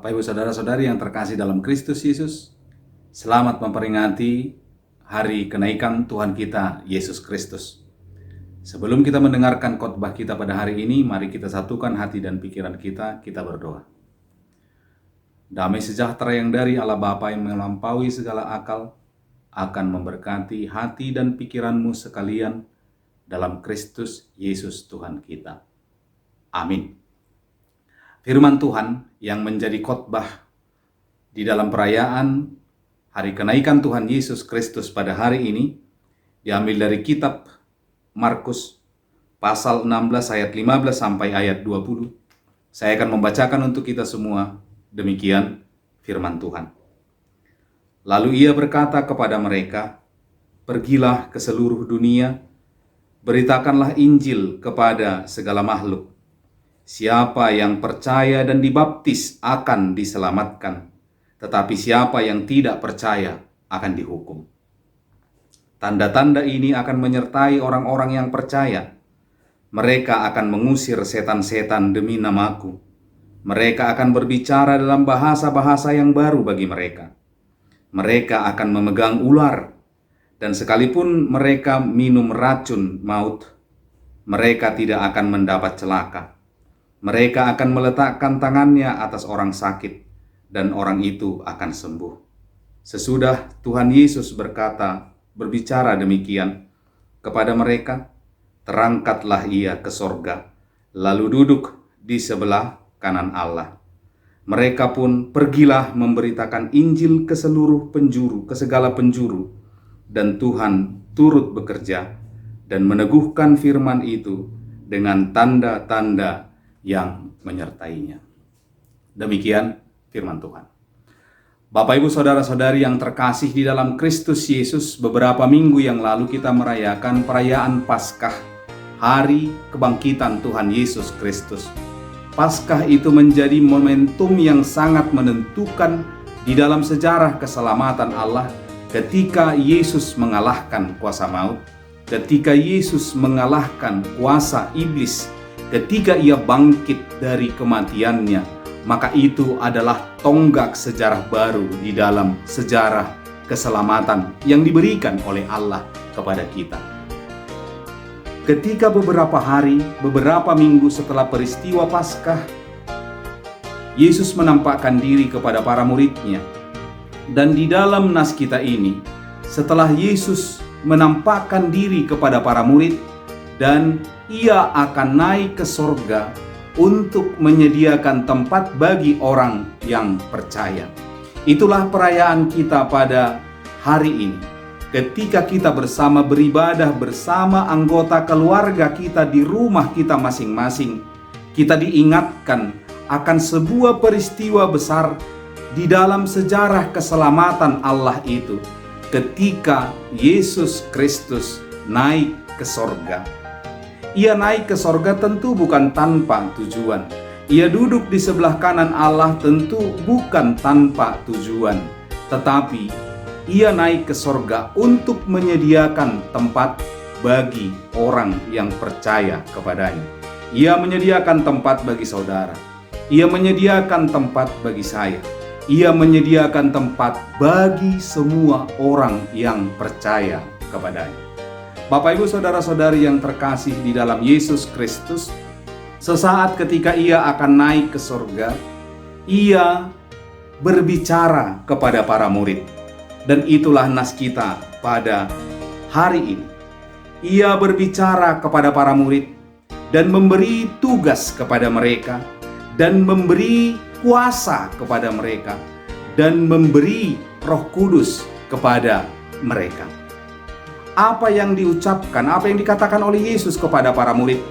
Bapak Ibu Saudara-saudari yang terkasih dalam Kristus Yesus, selamat memperingati hari kenaikan Tuhan kita Yesus Kristus. Sebelum kita mendengarkan khotbah kita pada hari ini, mari kita satukan hati dan pikiran kita berdoa. Damai sejahtera yang dari Allah Bapa yang melampaui segala akal akan memberkati hati dan pikiranmu sekalian dalam Kristus Yesus Tuhan kita. Amin. Firman Tuhan yang menjadi khotbah di dalam perayaan hari kenaikan Tuhan Yesus Kristus pada hari ini diambil dari kitab Markus pasal 16 ayat 15 sampai ayat 20. Saya akan membacakan untuk kita semua. Demikian firman Tuhan. Lalu ia berkata kepada mereka, "Pergilah ke seluruh dunia, beritakanlah Injil kepada segala makhluk. Siapa yang percaya dan dibaptis akan diselamatkan, tetapi siapa yang tidak percaya akan dihukum. Tanda-tanda ini akan menyertai orang-orang yang percaya. Mereka akan mengusir setan-setan demi namaku. Mereka akan berbicara dalam bahasa-bahasa yang baru bagi mereka. Mereka akan memegang ular, dan sekalipun mereka minum racun maut, mereka tidak akan mendapat celaka. Mereka akan meletakkan tangannya atas orang sakit, dan orang itu akan sembuh." Sesudah Tuhan Yesus berbicara demikian kepada mereka, terangkatlah ia ke sorga, lalu duduk di sebelah kanan Allah. Mereka pun pergilah memberitakan Injil ke segala penjuru, dan Tuhan turut bekerja dan meneguhkan firman itu dengan tanda-tanda yang menyertainya. Demikian firman Tuhan. Bapak Ibu Saudara-saudari yang terkasih di dalam Kristus Yesus, beberapa minggu yang lalu kita merayakan perayaan Paskah, hari kebangkitan Tuhan Yesus Kristus. Paskah itu menjadi momentum yang sangat menentukan di dalam sejarah keselamatan Allah ketika Yesus mengalahkan kuasa maut, ketika Yesus mengalahkan kuasa iblis, ketika ia bangkit dari kematiannya. Maka itu adalah tonggak sejarah baru di dalam sejarah keselamatan yang diberikan oleh Allah kepada kita. Ketika beberapa minggu setelah peristiwa Paskah, Yesus menampakkan diri kepada para murid-Nya. Dan di dalam nas kita ini, setelah Yesus menampakkan diri kepada para murid dan ia akan naik ke sorga untuk menyediakan tempat bagi orang yang percaya. Itulah perayaan kita pada hari ini. Ketika kita bersama beribadah bersama anggota keluarga kita di rumah kita masing-masing, kita diingatkan akan sebuah peristiwa besar di dalam sejarah keselamatan Allah itu, ketika Yesus Kristus naik ke sorga. Ia naik ke sorga tentu bukan tanpa tujuan. Ia duduk di sebelah kanan Allah tentu bukan tanpa tujuan. Tetapi ia naik ke sorga untuk menyediakan tempat bagi orang yang percaya kepadanya. Ia menyediakan tempat bagi saudara. Ia menyediakan tempat bagi saya. Ia menyediakan tempat bagi semua orang yang percaya kepadanya. Bapak Ibu Saudara-saudari yang terkasih di dalam Yesus Kristus, sesaat ketika ia akan naik ke sorga, ia berbicara kepada para murid. Dan itulah nas kita pada hari ini. Ia berbicara kepada para murid dan memberi tugas kepada mereka, dan memberi kuasa kepada mereka, dan memberi Roh Kudus kepada mereka. Apa yang diucapkan, apa yang dikatakan oleh Yesus kepada para murid,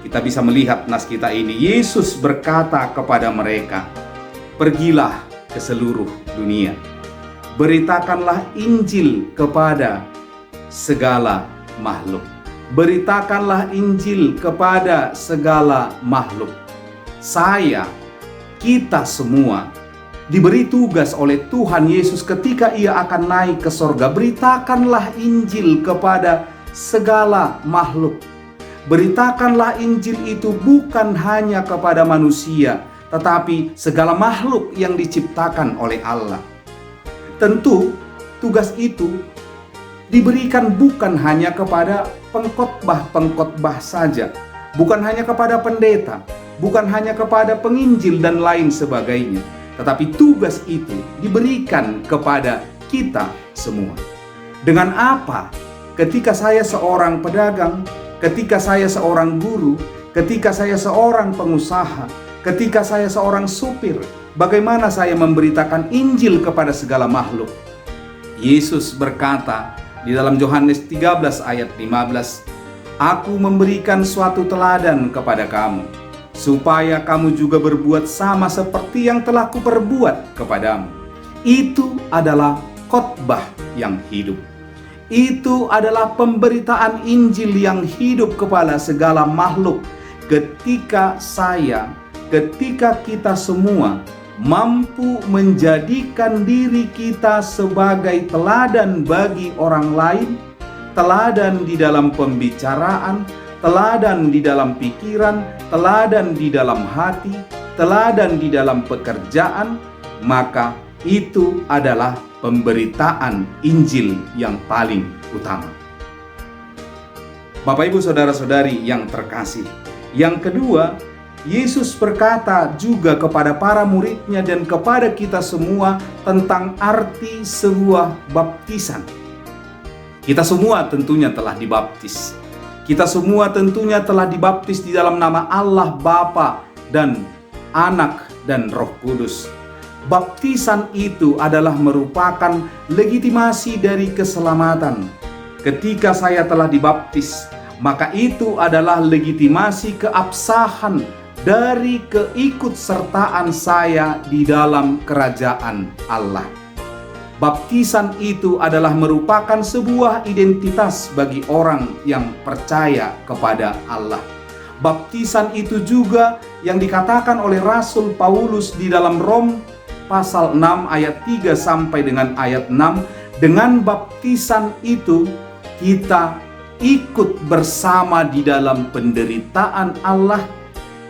kita bisa melihat nas kita ini. Yesus berkata kepada mereka, "Pergilah ke seluruh dunia, beritakanlah Injil kepada segala makhluk." Beritakanlah Injil kepada segala makhluk. Kita semua diberi tugas oleh Tuhan Yesus ketika ia akan naik ke sorga. Beritakanlah Injil kepada segala makhluk. Beritakanlah Injil itu bukan hanya kepada manusia, tetapi segala makhluk yang diciptakan oleh Allah. Tentu tugas itu diberikan bukan hanya kepada pengkhotbah saja, bukan hanya kepada pendeta, bukan hanya kepada penginjil dan lain sebagainya, tetapi tugas itu diberikan kepada kita semua. Dengan apa? Ketika saya seorang pedagang, ketika saya seorang guru, ketika saya seorang pengusaha, ketika saya seorang supir, bagaimana saya memberitakan Injil kepada segala makhluk? Yesus berkata di dalam Yohanes 13 ayat 15, "Aku memberikan suatu teladan kepada kamu, supaya kamu juga berbuat sama seperti yang telah kuperbuat kepadamu." Itu adalah khotbah yang hidup. Itu adalah pemberitaan Injil yang hidup kepada segala makhluk. Ketika kita semua mampu menjadikan diri kita sebagai teladan bagi orang lain, teladan di dalam pembicaraan, teladan di dalam pikiran, teladan di dalam hati, teladan di dalam pekerjaan, maka itu adalah pemberitaan Injil yang paling utama. Bapak, Ibu, saudara-saudari yang terkasih, yang kedua, Yesus berkata juga kepada para muridnya dan kepada kita semua tentang arti sebuah baptisan. Kita semua tentunya telah dibaptis. Kita semua tentunya telah dibaptis di dalam nama Allah Bapa dan Anak dan Roh Kudus. Baptisan itu adalah merupakan legitimasi dari keselamatan. Ketika saya telah dibaptis, maka itu adalah legitimasi keabsahan dari keikutsertaan saya di dalam kerajaan Allah. Baptisan itu adalah merupakan sebuah identitas bagi orang yang percaya kepada Allah. Baptisan itu juga yang dikatakan oleh Rasul Paulus di dalam Rom pasal 6 ayat 3 sampai dengan ayat 6, dengan baptisan itu kita ikut bersama di dalam penderitaan Allah,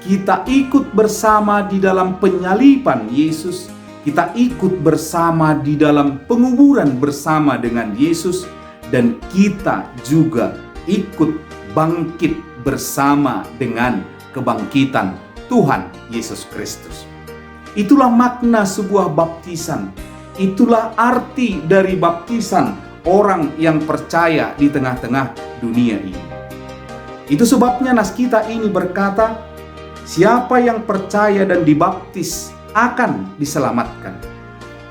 kita ikut bersama di dalam penyaliban Yesus, kita ikut bersama di dalam penguburan bersama dengan Yesus, dan kita juga ikut bangkit bersama dengan kebangkitan Tuhan Yesus Kristus. Itulah makna sebuah baptisan. Itulah arti dari baptisan orang yang percaya di tengah-tengah dunia ini. Itu sebabnya nas kita ini berkata, siapa yang percaya dan dibaptis akan diselamatkan.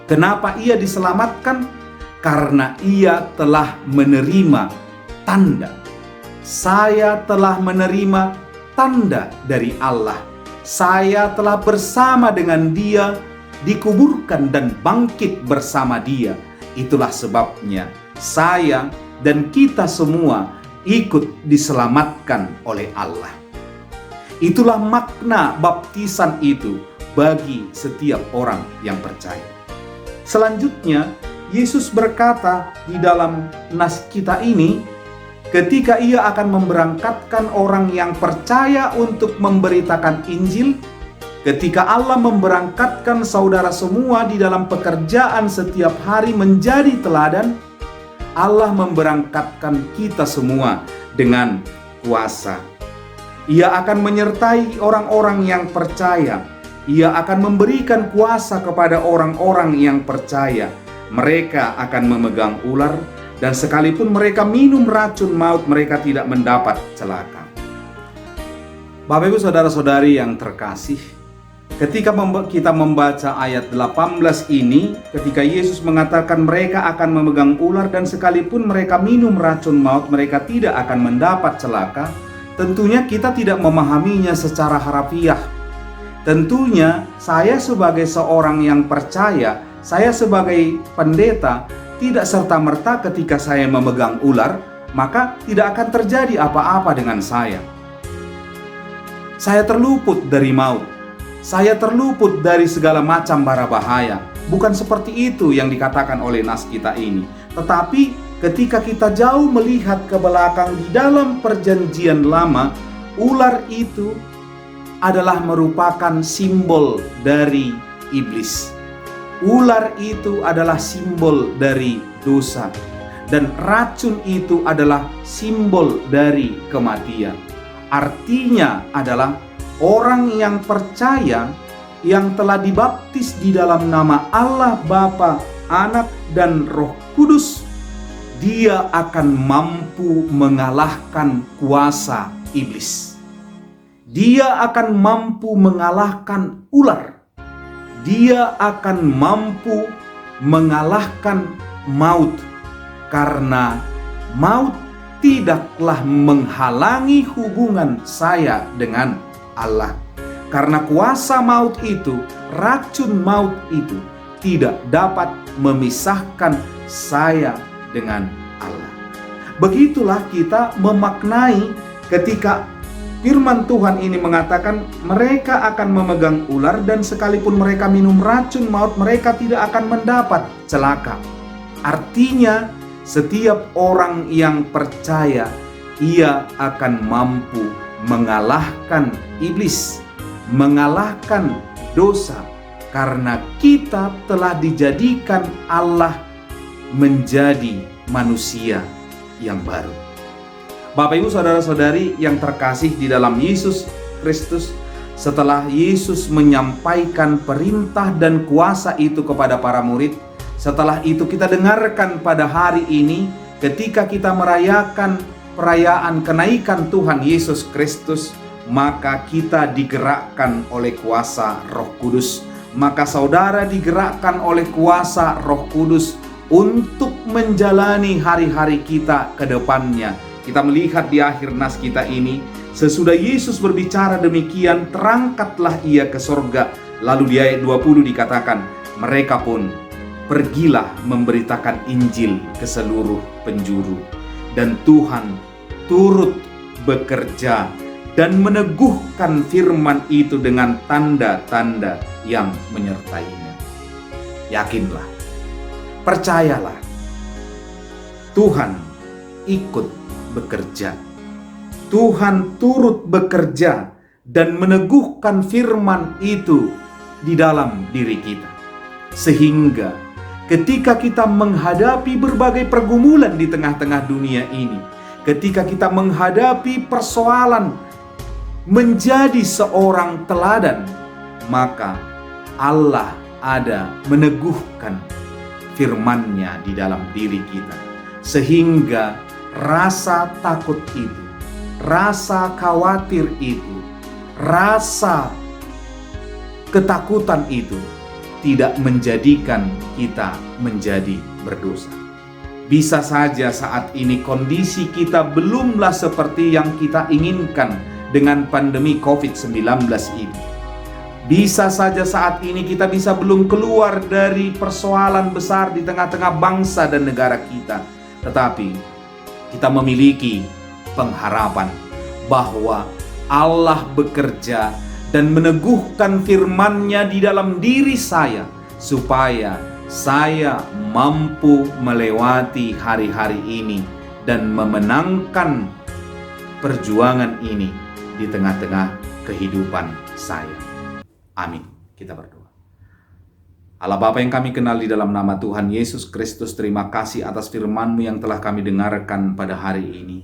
Kenapa ia diselamatkan? Karena ia telah menerima tanda. Saya telah menerima tanda dari Allah. Saya telah bersama dengan Dia, dikuburkan dan bangkit bersama Dia. Itulah sebabnya saya dan kita semua ikut diselamatkan oleh Allah. Itulah makna baptisan itu bagi setiap orang yang percaya. Selanjutnya, Yesus berkata di dalam nas kita ini, ketika ia akan memberangkatkan orang yang percaya untuk memberitakan Injil, ketika Allah memberangkatkan saudara semua di dalam pekerjaan setiap hari menjadi teladan, Allah memberangkatkan kita semua dengan kuasa. Ia akan menyertai orang-orang yang percaya. Ia akan memberikan kuasa kepada orang-orang yang percaya. Mereka akan memegang ular, dan sekalipun mereka minum racun maut, mereka tidak mendapat celaka. Bapak, Ibu, saudara-saudari yang terkasih, ketika kita membaca ayat 18 ini, ketika Yesus mengatakan mereka akan memegang ular dan sekalipun mereka minum racun maut, mereka tidak akan mendapat celaka, tentunya kita tidak memahaminya secara harafiah. Tentunya saya sebagai seorang yang percaya, saya sebagai pendeta, tidak serta-merta ketika saya memegang ular, maka tidak akan terjadi apa-apa dengan saya. Saya terluput dari maut. Saya terluput dari segala macam bara bahaya. Bukan seperti itu yang dikatakan oleh nas kita ini. Tetapi ketika kita jauh melihat ke belakang di dalam perjanjian lama, ular itu adalah merupakan simbol dari iblis. Ular itu adalah simbol dari dosa. Dan racun itu adalah simbol dari kematian. Artinya adalah orang yang percaya, yang telah dibaptis di dalam nama Allah Bapa, Anak, dan Roh Kudus, dia akan mampu mengalahkan kuasa iblis. Dia akan mampu mengalahkan ular. Dia akan mampu mengalahkan maut. Karena maut tidaklah menghalangi hubungan saya dengan Allah. Karena kuasa maut itu, racun maut itu tidak dapat memisahkan saya dengan Allah. Begitulah kita memaknai ketika firman Tuhan ini mengatakan mereka akan memegang ular dan sekalipun mereka minum racun maut, mereka tidak akan mendapat celaka. Artinya setiap orang yang percaya, ia akan mampu mengalahkan iblis, mengalahkan dosa, karena kita telah dijadikan Allah menjadi manusia yang baru. Bapak Ibu saudara-saudari yang terkasih di dalam Yesus Kristus, setelah Yesus menyampaikan perintah dan kuasa itu kepada para murid, setelah itu kita dengarkan pada hari ini ketika kita merayakan perayaan kenaikan Tuhan Yesus Kristus, maka kita digerakkan oleh kuasa Roh Kudus. Maka saudara digerakkan oleh kuasa Roh Kudus untuk menjalani hari-hari kita ke depannya. Kita melihat di akhir nas kita ini, sesudah Yesus berbicara demikian, terangkatlah ia ke sorga. Lalu di ayat 20 dikatakan, mereka pun pergilah memberitakan Injil ke seluruh penjuru. Dan Tuhan turut bekerja dan meneguhkan firman itu dengan tanda-tanda yang menyertainya. Yakinlah, percayalah, Tuhan ikut bekerja. Tuhan turut bekerja dan meneguhkan firman itu di dalam diri kita. Sehingga ketika kita menghadapi berbagai pergumulan di tengah-tengah dunia ini, ketika kita menghadapi persoalan menjadi seorang teladan, maka Allah ada meneguhkan firman-Nya di dalam diri kita. Sehingga rasa takut itu, rasa khawatir itu, rasa ketakutan itu tidak menjadikan kita menjadi berdosa. Bisa saja saat ini kondisi kita belumlah seperti yang kita inginkan dengan pandemi COVID-19 ini. Bisa saja saat ini kita bisa belum keluar dari persoalan besar di tengah-tengah bangsa dan negara kita. Tetapi kita memiliki pengharapan bahwa Allah bekerja dan meneguhkan firman-Nya di dalam diri saya, supaya saya mampu melewati hari-hari ini dan memenangkan perjuangan ini di tengah-tengah kehidupan saya. Amin. Kita berdoa. Allah Bapa yang kami kenal di dalam nama Tuhan Yesus Kristus, terima kasih atas firman-Mu yang telah kami dengarkan pada hari ini.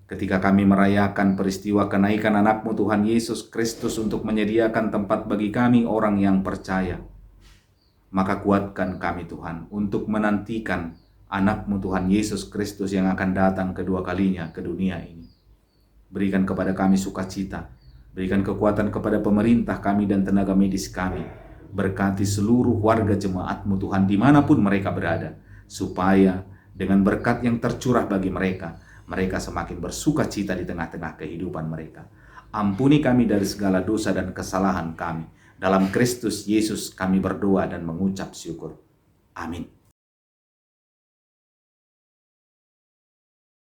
Ketika kami merayakan peristiwa kenaikan anak-Mu Tuhan Yesus Kristus untuk menyediakan tempat bagi kami orang yang percaya, maka kuatkan kami Tuhan untuk menantikan anak-Mu Tuhan Yesus Kristus yang akan datang kedua kalinya ke dunia ini. Berikan kepada kami sukacita, berikan kekuatan kepada pemerintah kami dan tenaga medis kami. Berkati seluruh warga jemaat-Mu Tuhan dimanapun mereka berada, supaya dengan berkat yang tercurah bagi mereka, mereka semakin bersukacita di tengah-tengah kehidupan mereka. Ampuni kami dari segala dosa dan kesalahan kami. Dalam Kristus Yesus kami berdoa dan mengucap syukur. Amin.